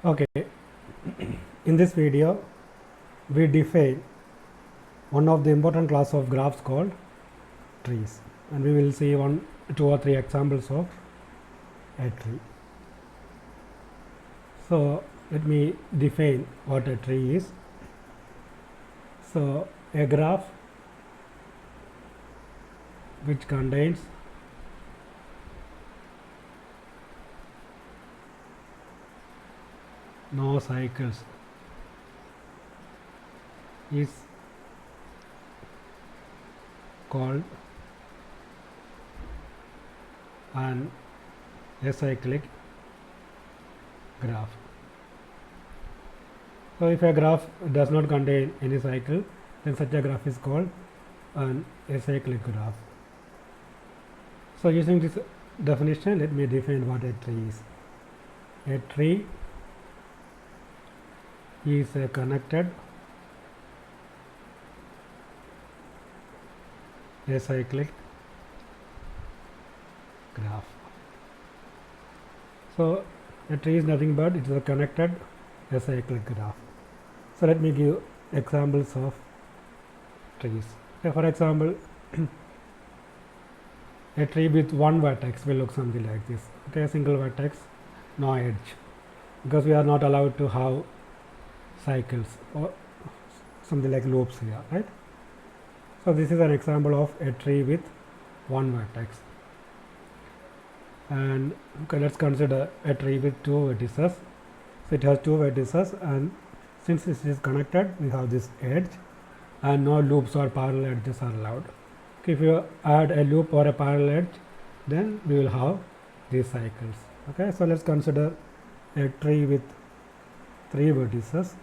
Okay, in this video we define one of the important class of graphs called trees, and we will see two or three examples of a tree. So let me define what a tree is. So a graph which contains no cycles is called an acyclic graph. So if a graph does not contain any cycle, then such a graph is called an acyclic graph. So using this definition, let me define what a tree is. A tree is a connected acyclic graph. So a tree is nothing but it is a connected acyclic graph. So let me give examples of trees. Okay, for example, a tree with one vertex will look something like this. Okay, a single vertex, no edge, because we are not allowed to have cycles or something like loops here, right? So this is an example of a tree with one vertex. And okay, let's consider a tree with two vertices. So it has two vertices, and since this is connected, we have this edge, and no loops or parallel edges are allowed. Okay, if you add a loop or a parallel edge, then we will have these cycles. Okay, so let's consider a tree with three vertices.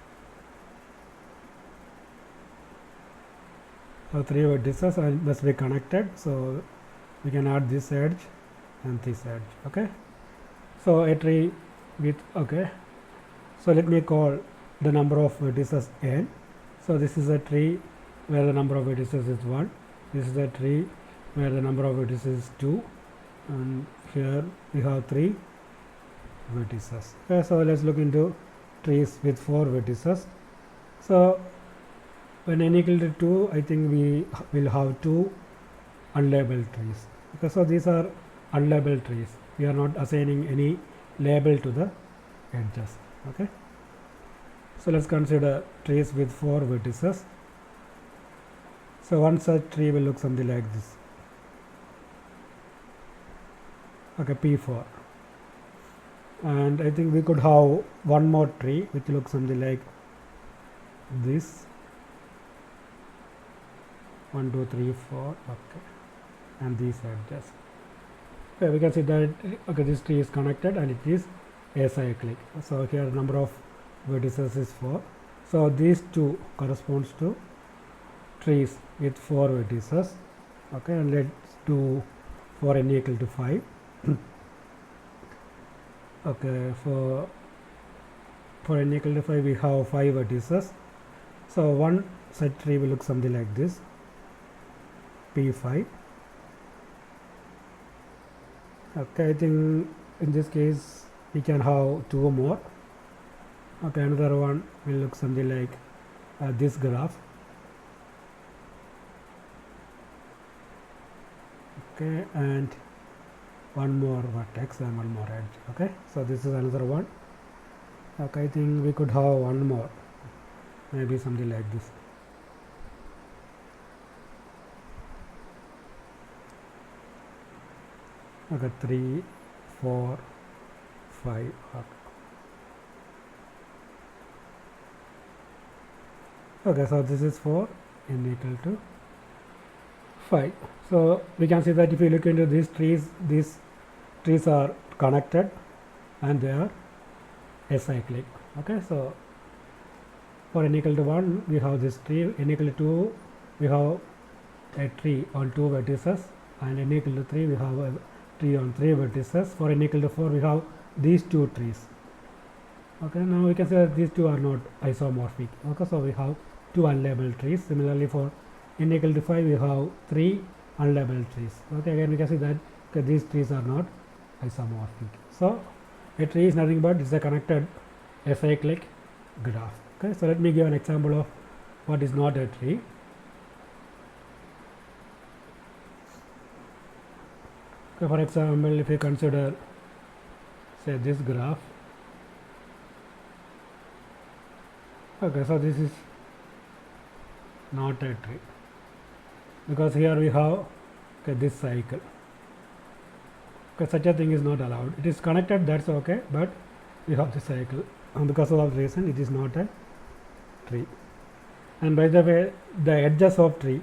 So three vertices must be connected, so we can add this edge and this edge. Okay, so a tree with, okay, so let me call the number of vertices n. So this is a tree where the number of vertices is 1. This is a tree where the number of vertices is 2, and here we have 3 vertices. Okay, so let's look into trees with 4 vertices. So when n equal to 2, I think we will have 2 unlabeled trees. Okay, so these are unlabeled trees. We are not assigning any label to the edges. Okay, so let's consider trees with 4 vertices. So one such tree will look something like this. Okay, P4. And I think we could have one more tree which looks something like this. 1, 2, 3, 4. Okay, and these edges. Okay, we can see that okay, this tree is connected and it is acyclic. So here the number of vertices is 4. So these two corresponds to trees with 4 vertices. Okay, and let's do for n equal to 5. Okay, for n equal to 5 we have 5 vertices. So one such tree will look something like this, P5. Okay, I think in this case we can have 2 more. Okay, another one will look something like this graph. Okay, and one more vertex and one more edge. Okay, so this is another one. Okay, I think we could have one more, maybe something like this. Okay, 3, 4, 5. Okay, so this is for n equal to 5. So we can see that if you look into these trees are connected and they are acyclic. Okay, so for n equal to 1 we have this tree, n equal to 2 we have a tree on 2 vertices, and n equal to 3 we have a tree on 3 vertices. For n equal to 4 we have these 2 trees. Okay, now we can say that these two are not isomorphic. Okay, so we have 2 unlabeled trees. Similarly for n equal to 5 we have 3 unlabeled trees. Okay, again we can see that okay, these trees are not isomorphic. So a tree is nothing but it's a connected acyclic graph. Okay, so let me give an example of what is not a tree. Okay, for example, if you consider, say, this graph. Okay, so this is not a tree because here we have, okay, this cycle. Okay, such a thing is not allowed. It is connected, that's okay, but we have the cycle, and because of that reason it is not a tree. And by the way, the edges of tree,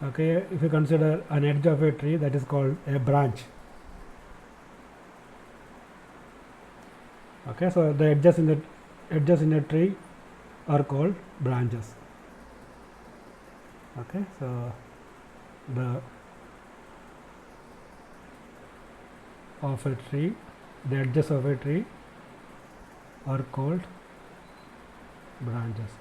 okay, if you consider an edge of a tree, that is called a branch. Okay, so the edges in a tree are called branches. Okay, so the edges of a tree are called branches.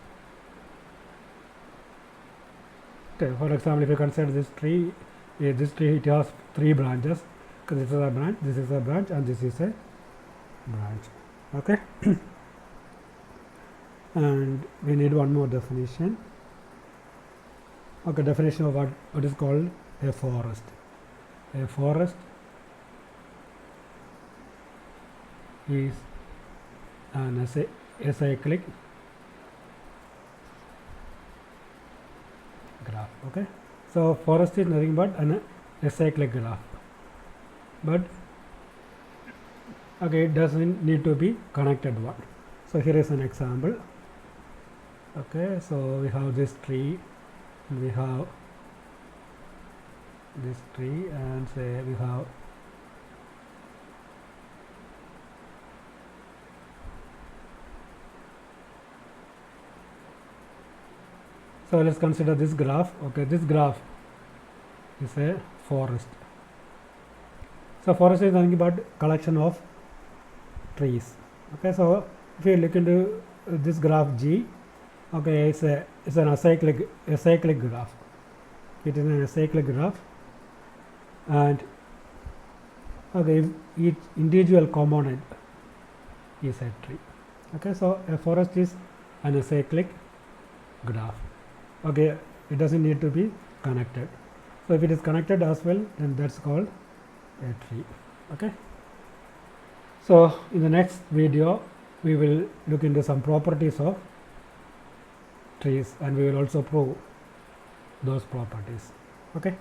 Okay, for example, if you consider this tree it has 3 branches, because this is a branch, this is a branch, and this is a branch. Okay. And we need one more definition. Okay, definition of what is called a forest. A forest is an acyclic graph. Okay, so forest is nothing but an acyclic graph, but okay, it doesn't need to be connected one. So here is an example. Okay, so we have this tree, we have this tree, and say we have so let's consider this graph. Okay, this graph is a forest. So forest is nothing but collection of trees. Okay, so if you look into this graph G, okay, it's an acyclic graph. It is an acyclic graph, and okay, each individual component is a tree. Okay, so a forest is an acyclic graph. Okay, it doesn't need to be connected. So if it is connected as well, then that's called a tree. Okay, so in the next video we will look into some properties of trees, and we will also prove those properties. Okay.